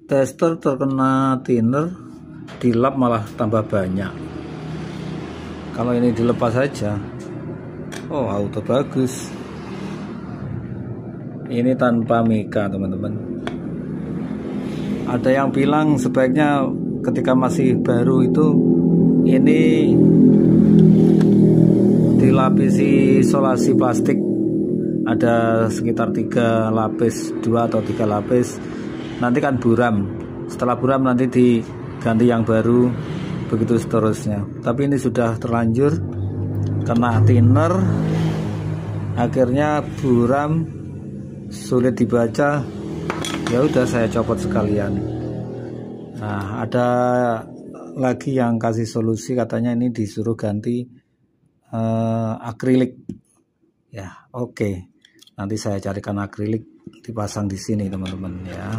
tester terkena thinner, dilap malah tambah banyak. Kalau ini dilepas saja, oh auto bagus. Ini tanpa mika teman-teman. Ada yang bilang sebaiknya ketika masih baru itu ini dilapisi isolasi plastik, ada sekitar 3 lapis, 2 atau 3 lapis. Nanti kan buram, setelah buram nanti diganti yang baru, begitu seterusnya. Tapi ini sudah terlanjur kena thinner, akhirnya buram, sulit dibaca. Ya udah saya copot sekalian. Nah, ada lagi yang kasih solusi, katanya ini disuruh ganti akrilik. Ya, oke. Nanti saya carikan akrilik dipasang di sini teman-teman ya.